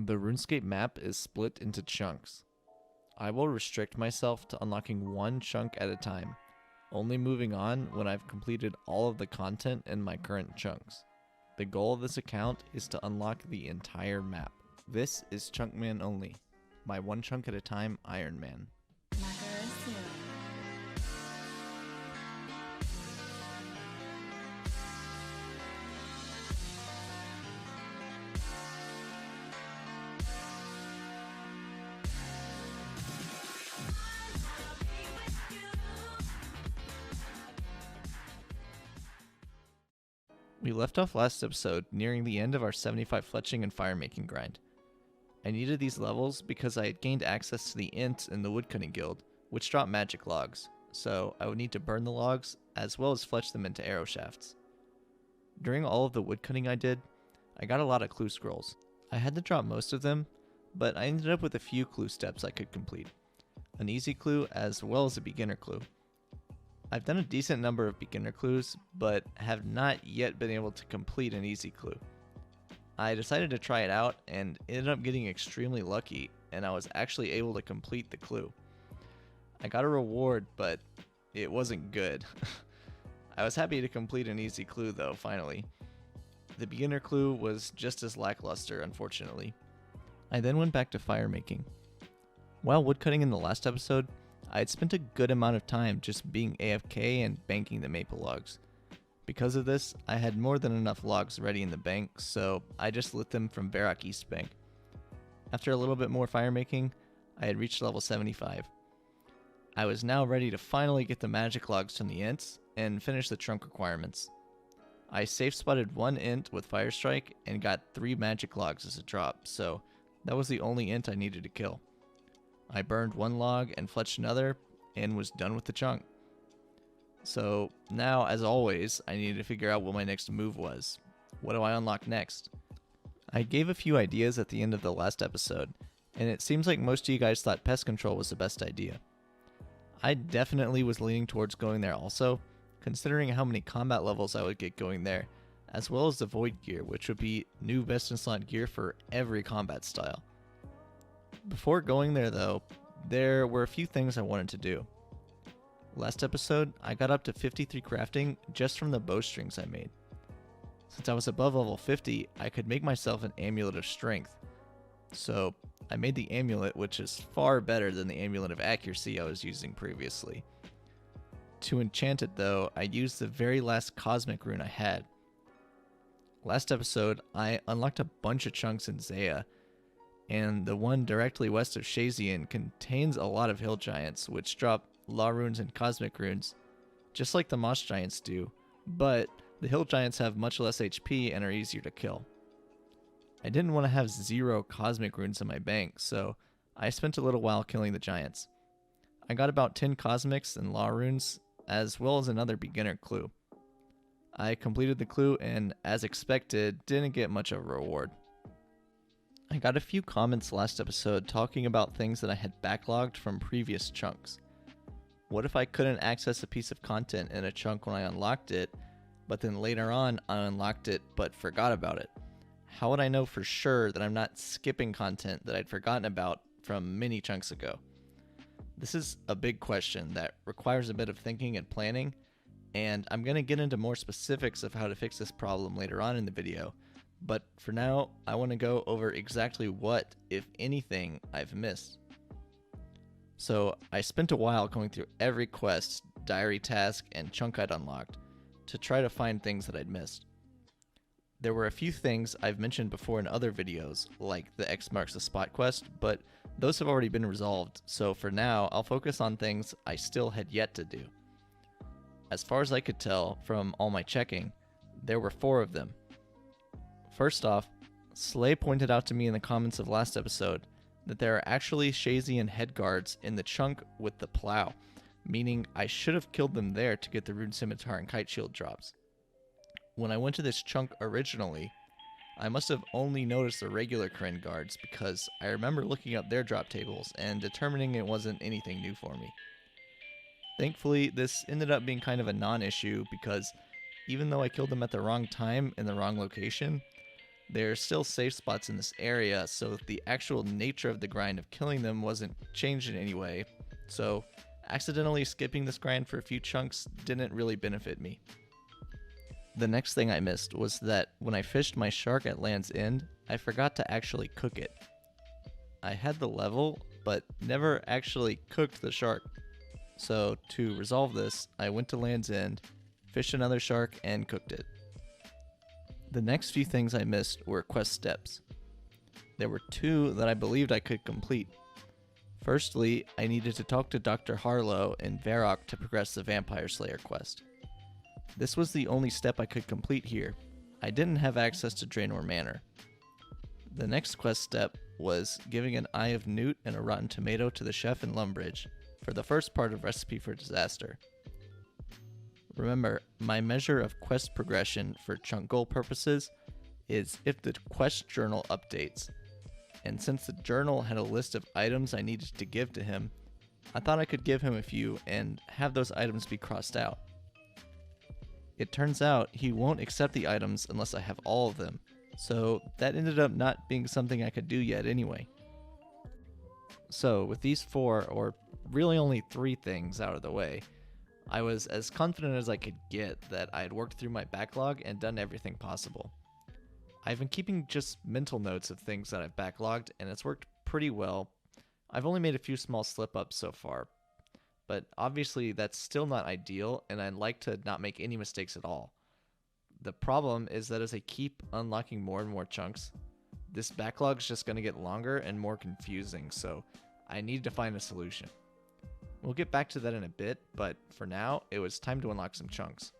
The RuneScape map is split into chunks. I will restrict myself to unlocking one chunk at a time, only moving on when I've completed all of the content in my current chunks. The goal of this account is to unlock the entire map. This is Chunkman only, my one chunk at a time Iron Man. We left off last episode nearing the end of our 75 fletching and fire making grind. I needed these levels because I had gained access to the int in the woodcutting guild, which dropped magic logs, so I would need to burn the logs as well as fletch them into arrow shafts. During all of the woodcutting I did, I got a lot of clue scrolls. I had to drop most of them, but I ended up with a few clue steps I could complete. An easy clue as well as a beginner clue. I've done a decent number of beginner clues, but have not yet been able to complete an easy clue. I decided to try it out and ended up getting extremely lucky, and I was actually able to complete the clue. I got a reward, but it wasn't good. I was happy to complete an easy clue though, finally. The beginner clue was just as lackluster, unfortunately. I then went back to fire making. While woodcutting in the last episode, I had spent a good amount of time just being AFK and banking the maple logs. Because of this, I had more than enough logs ready in the bank, so I just lit them from Barrack East Bank. After a little bit more fire making, I had reached level 75. I was now ready to finally get the magic logs from the ints and finish the trunk requirements. I safe spotted one int with Fire Strike and got 3 magic logs as a drop, so that was the only int I needed to kill. I burned one log and fletched another, and was done with the chunk. So now, as always, I needed to figure out what my next move was. What do I unlock next? I gave a few ideas at the end of the last episode, and it seems like most of you guys thought pest control was the best idea. I definitely was leaning towards going there also, considering how many combat levels I would get going there, as well as the void gear, which would be new best in slot gear for every combat style. Before going there though, there were a few things I wanted to do. Last episode, I got up to 53 crafting just from the bowstrings I made. Since I was above level 50, I could make myself an amulet of strength. So I made the amulet, which is far better than the amulet of accuracy I was using previously. To enchant it though, I used the very last cosmic rune I had. Last episode, I unlocked a bunch of chunks in Zaya, and the one directly west of Shazian contains a lot of hill giants, which drop law runes and cosmic runes, just like the moss giants do, but the hill giants have much less HP and are easier to kill. I didn't want to have 0 cosmic runes in my bank, so I spent a little while killing the giants. I got about 10 cosmics and law runes, as well as another beginner clue. I completed the clue and, as expected, didn't get much of a reward. I got a few comments last episode talking about things that I had backlogged from previous chunks. What if I couldn't access a piece of content in a chunk when I unlocked it, but then later on I unlocked it but forgot about it? How would I know for sure that I'm not skipping content that I'd forgotten about from many chunks ago? This is a big question that requires a bit of thinking and planning, and I'm going to get into more specifics of how to fix this problem later on in the video. But for now, I want to go over exactly what, if anything, I've missed. So I spent a while going through every quest, diary task, and chunk I'd unlocked to try to find things that I'd missed. There were a few things I've mentioned before in other videos, like the X marks the spot quest, but those have already been resolved, so for now I'll focus on things I still had yet to do. As far as I could tell from all my checking, there were 4 of them. First off, Slay pointed out to me in the comments of last episode that there are actually Shazian head guards in the chunk with the plow, meaning I should have killed them there to get the rune scimitar and kite shield drops. When I went to this chunk originally, I must have only noticed the regular Kryn guards because I remember looking up their drop tables and determining it wasn't anything new for me. Thankfully, this ended up being kind of a non-issue because even though I killed them at the wrong time in the wrong location, There are still safe spots in this area, so the actual nature of the grind of killing them wasn't changed in any way, so accidentally skipping this grind for a few chunks didn't really benefit me. The next thing I missed was that when I fished my shark at Land's End, I forgot to actually cook it. I had the level, but never actually cooked the shark. So to resolve this, I went to Land's End, fished another shark, and cooked it. The next few things I missed were quest steps. There were two that I believed I could complete. Firstly, I needed to talk to Dr. Harlow in Varrock to progress the Vampire Slayer quest. This was the only step I could complete here. I didn't have access to Draenor Manor. The next quest step was giving an Eye of Newt and a rotten tomato to the chef in Lumbridge for the first part of Recipe for Disaster. Remember, my measure of quest progression for chunk goal purposes is if the quest journal updates, and since the journal had a list of items I needed to give to him, I thought I could give him a few and have those items be crossed out. It turns out he won't accept the items unless I have all of them, so that ended up not being something I could do yet anyway. So with these 4, or really only 3 things out of the way, I was as confident as I could get that I had worked through my backlog and done everything possible. I've been keeping just mental notes of things that I've backlogged, and it's worked pretty well. I've only made a few small slip-ups so far, but obviously that's still not ideal, and I'd like to not make any mistakes at all. The problem is that as I keep unlocking more and more chunks, this backlog's just going to get longer and more confusing, so I need to find a solution. We'll get back to that in a bit, but for now, it was time to unlock some chunks.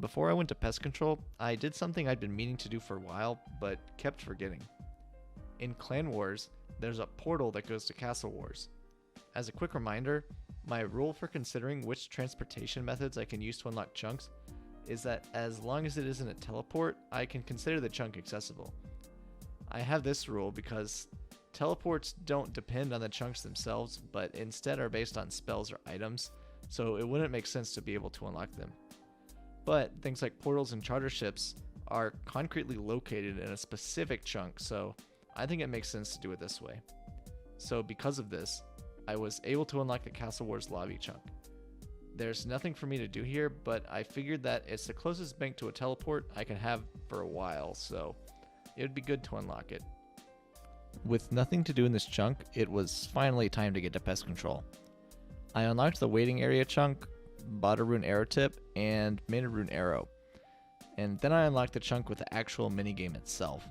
Before I went to pest control, I did something I'd been meaning to do for a while, but kept forgetting. In Clan Wars, there's a portal that goes to Castle Wars. As a quick reminder, my rule for considering which transportation methods I can use to unlock chunks is that as long as it isn't a teleport, I can consider the chunk accessible. I have this rule because teleports don't depend on the chunks themselves, but instead are based on spells or items, so it wouldn't make sense to be able to unlock them. But things like portals and charter ships are concretely located in a specific chunk, so I think it makes sense to do it this way. So because of this, I was able to unlock the Castle Wars lobby chunk. There's nothing for me to do here, but I figured that it's the closest bank to a teleport I can have for a while, so it would be good to unlock it. With nothing to do in this chunk, it was finally time to get to pest control. I unlocked the waiting area chunk, bought a rune arrow tip, and made a rune arrow. And then I unlocked the chunk with the actual minigame itself.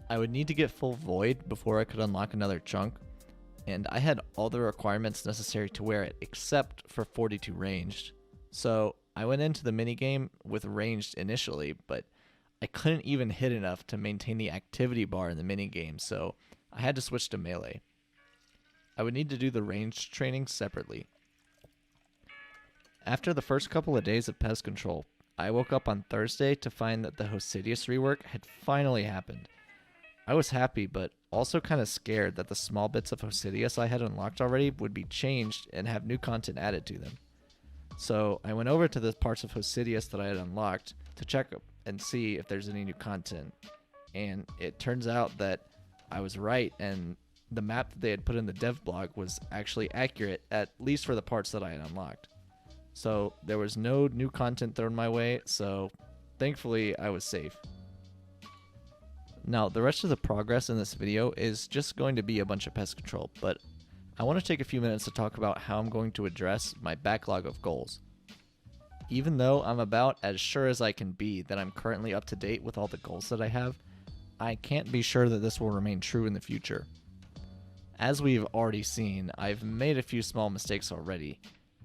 I would need to get full void before I could unlock another chunk, and I had all the requirements necessary to wear it except for 42 ranged. So I went into the minigame with ranged initially, but I couldn't even hit enough to maintain the activity bar in the minigame, so I had to switch to melee. I would need to do the ranged training separately. After the first couple of days of pest control, I woke up on Thursday to find that the Hosidius rework had finally happened. I was happy, but also kind of scared that the small bits of Hosidius I had unlocked already would be changed and have new content added to them. So I went over to the parts of Hosidius that I had unlocked to check and see if there's any new content. And it turns out that I was right, and the map that they had put in the dev blog was actually accurate, at least for the parts that I had unlocked. So there was no new content thrown my way, so thankfully I was safe. Now, the rest of the progress in this video is just going to be a bunch of pest control, but I want to take a few minutes to talk about how I'm going to address my backlog of goals. Even though I'm about as sure as I can be that I'm currently up to date with all the goals that I have, I can't be sure that this will remain true in the future. As we've already seen, I've made a few small mistakes already,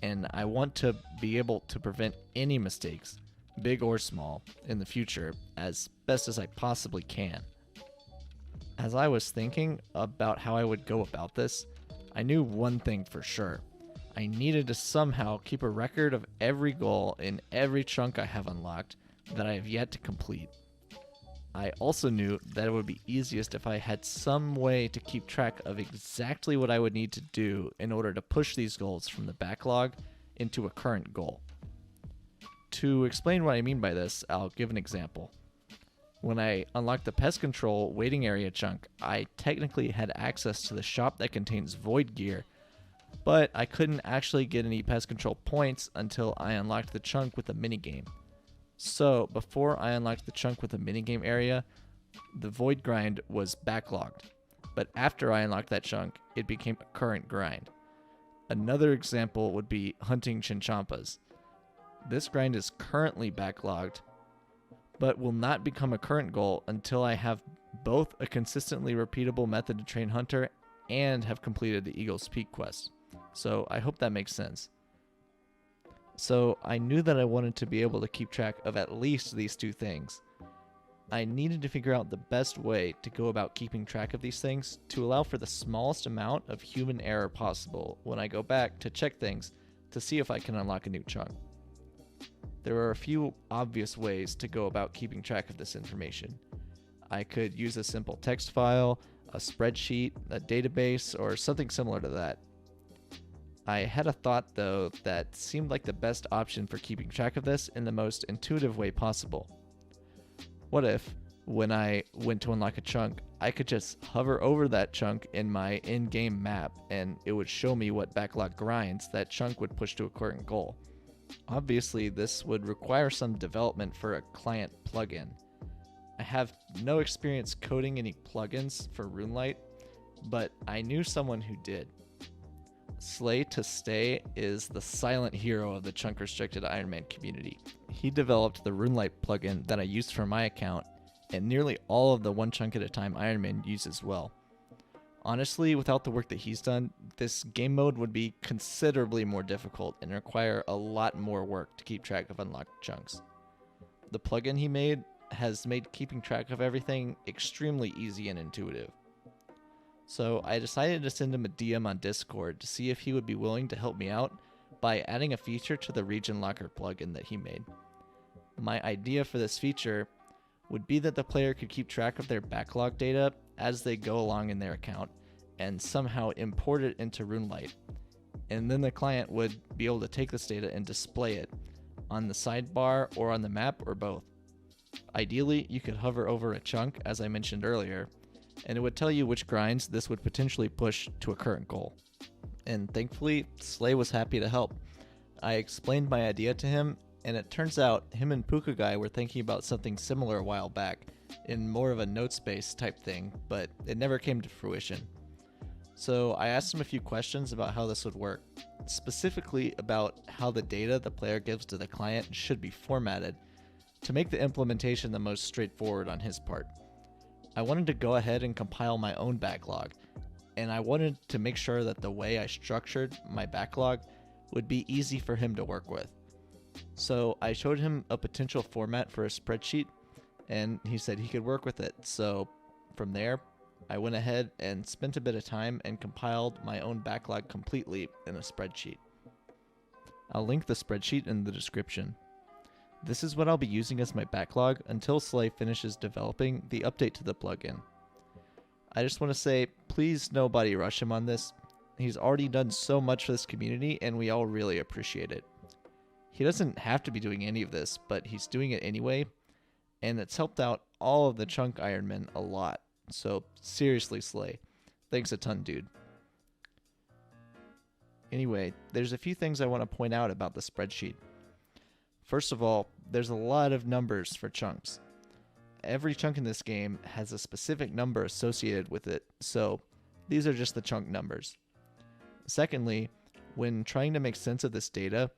and I want to be able to prevent any mistakes, big or small, in the future as best as I possibly can. As I was thinking about how I would go about this, I knew one thing for sure. I needed to somehow keep a record of every goal in every chunk I have unlocked that I have yet to complete. I also knew that it would be easiest if I had some way to keep track of exactly what I would need to do in order to push these goals from the backlog into a current goal. To explain what I mean by this, I'll give an example. When I unlocked the pest control waiting area chunk, I technically had access to the shop that contains void gear, but I couldn't actually get any pest control points until I unlocked the chunk with the minigame. So before I unlocked the chunk with the minigame area, the void grind was backlogged, but after I unlocked that chunk, it became a current grind. Another example would be hunting chinchompas. This grind is currently backlogged, but will not become a current goal until I have both a consistently repeatable method to train hunter and have completed the Eagle's Peak quest. So I hope that makes sense. So I knew that I wanted to be able to keep track of at least these two things. I needed to figure out the best way to go about keeping track of these things to allow for the smallest amount of human error possible when I go back to check things to see if I can unlock a new chunk. There are a few obvious ways to go about keeping track of this information. I could use a simple text file, a spreadsheet, a database, or something similar to that. I had a thought, though, that seemed like the best option for keeping track of this in the most intuitive way possible. What if, when I went to unlock a chunk, I could just hover over that chunk in my in-game map and it would show me what backlog grinds that chunk would push to a current goal? Obviously, this would require some development for a client plugin. I have no experience coding any plugins for RuneLite, but I knew someone who did. Slay to Stay is the silent hero of the chunk restricted Iron Man community. He developed the RuneLite plugin that I used for my account, and nearly all of the one chunk at a time Iron Man use as well. Honestly, without the work that he's done, this game mode would be considerably more difficult and require a lot more work to keep track of unlocked chunks. The plugin he made has made keeping track of everything extremely easy and intuitive. So I decided to send him a DM on Discord to see if he would be willing to help me out by adding a feature to the Region Locker plugin that he made. My idea for this feature would be that the player could keep track of their backlog data as they go along in their account and somehow import it into RuneLite. And then the client would be able to take this data and display it on the sidebar or on the map or both. Ideally, you could hover over a chunk, as I mentioned earlier, and it would tell you which grinds this would potentially push to a current goal. And thankfully, Slay was happy to help. I explained my idea to him, and it turns out him and Pookaguy were thinking about something similar a while back, in more of a note-based type thing, but it never came to fruition. So I asked him a few questions about how this would work, specifically about how the data the player gives to the client should be formatted to make the implementation the most straightforward on his part. I wanted to go ahead and compile my own backlog, and I wanted to make sure that the way I structured my backlog would be easy for him to work with. So I showed him a potential format for a spreadsheet, and he said he could work with it. So from there, I went ahead and spent a bit of time and compiled my own backlog completely in a spreadsheet. I'll link the spreadsheet in the description. This is what I'll be using as my backlog until Slay finishes developing the update to the plugin. I just want to say, please nobody rush him on this. He's already done so much for this community and we all really appreciate it. He doesn't have to be doing any of this, but he's doing it anyway, and it's helped out all of the chunk Ironmen a lot. So seriously, Slay, thanks a ton, dude. Anyway, there's a few things I want to point out about the spreadsheet. First of all, there's a lot of numbers for chunks. Every chunk in this game has a specific number associated with it, so these are just the chunk numbers. Secondly, when trying to make sense of this data,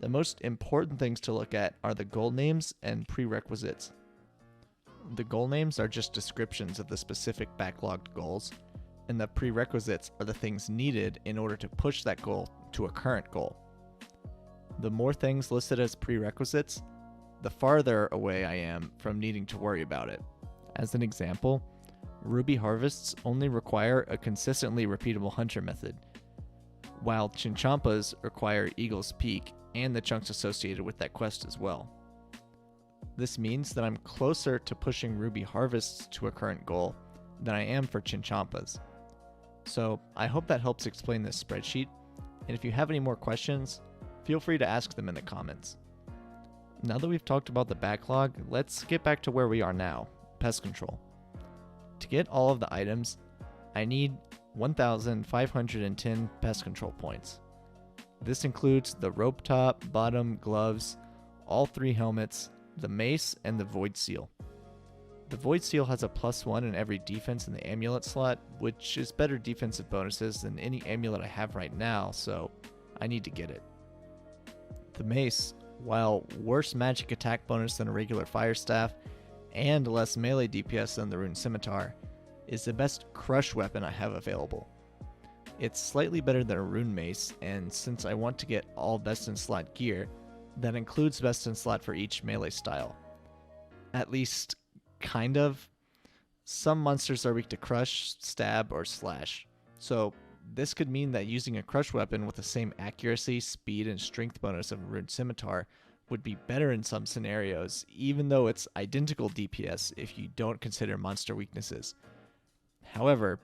the most important things to look at are the goal names and prerequisites. The goal names are just descriptions of the specific backlogged goals, and the prerequisites are the things needed in order to push that goal to a current goal. The more things listed as prerequisites, the farther away I am from needing to worry about it. As an example, ruby harvests only require a consistently repeatable hunter method, while chinchompas require Eagle's Peak and the chunks associated with that quest as well. This means that I'm closer to pushing ruby harvests to a current goal than I am for chinchompas. So I hope that helps explain this spreadsheet, and if you have any more questions, feel free to ask them in the comments. Now that we've talked about the backlog, let's get back to where we are now, pest control. To get all of the items, I need 1,510 pest control points. This includes the rope top, bottom, gloves, all 3 helmets, the mace, and the void seal. The void seal has a +1 in every defense in the amulet slot, which is better defensive bonuses than any amulet I have right now, so I need to get it. The mace, while worse magic attack bonus than a regular fire staff, and less melee DPS than the rune scimitar, is the best crush weapon I have available. It's slightly better than a rune mace, and since I want to get all best in slot gear, that includes best in slot for each melee style. At least, kind of. Some monsters are weak to crush, stab, or slash, so this could mean that using a crush weapon with the same accuracy, speed, and strength bonus of a rune scimitar would be better in some scenarios, even though it's identical DPS if you don't consider monster weaknesses. However,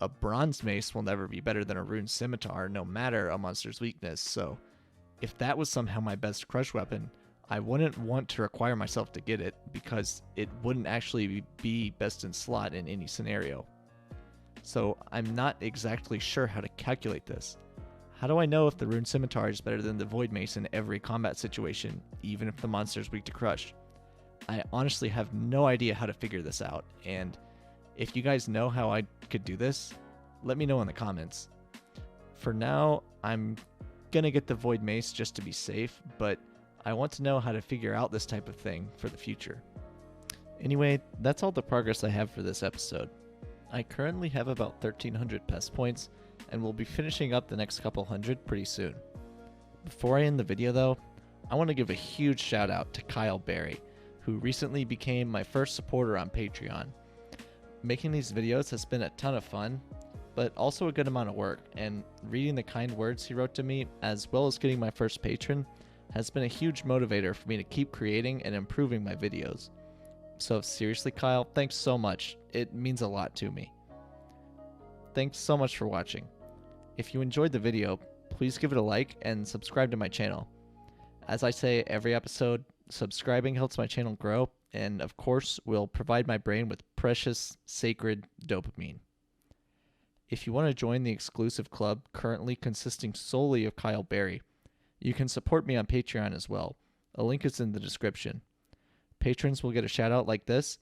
a bronze mace will never be better than a rune scimitar no matter a monster's weakness, so if that was somehow my best crush weapon, I wouldn't want to require myself to get it because it wouldn't actually be best in slot in any scenario. So I'm not exactly sure how to calculate this. How do I know if the rune scimitar is better than the void mace in every combat situation, even if the monster is weak to crush? I honestly have no idea how to figure this out, and if you guys know how I could do this, let me know in the comments. For now, I'm gonna get the void mace just to be safe, but I want to know how to figure out this type of thing for the future. Anyway, that's all the progress I have for this episode. I currently have about 1,300 pest points, and we'll be finishing up the next couple hundred pretty soon. Before I end the video though, I want to give a huge shout out to Kyle Berry, who recently became my first supporter on Patreon. Making these videos has been a ton of fun, but also a good amount of work, and reading the kind words he wrote to me, as well as getting my first patron, has been a huge motivator for me to keep creating and improving my videos. So seriously, Kyle, thanks so much. It means a lot to me. Thanks so much for watching. If you enjoyed the video, please give it a like and subscribe to my channel. As I say every episode, subscribing helps my channel grow, and of course will provide my brain with precious, sacred dopamine. If you want to join the exclusive club currently consisting solely of Kyle Berry, you can support me on Patreon as well. A link is in the description. Patrons will get a shout out like this,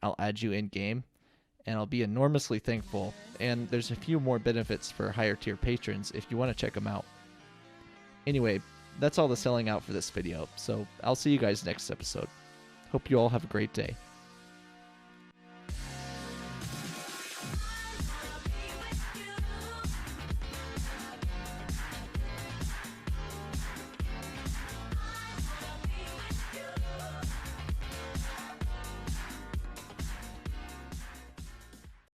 I'll add you in game, and I'll be enormously thankful, and there's a few more benefits for higher tier patrons if you want to check them out. Anyway, that's all the selling out for this video, so I'll see you guys next episode. Hope you all have a great day.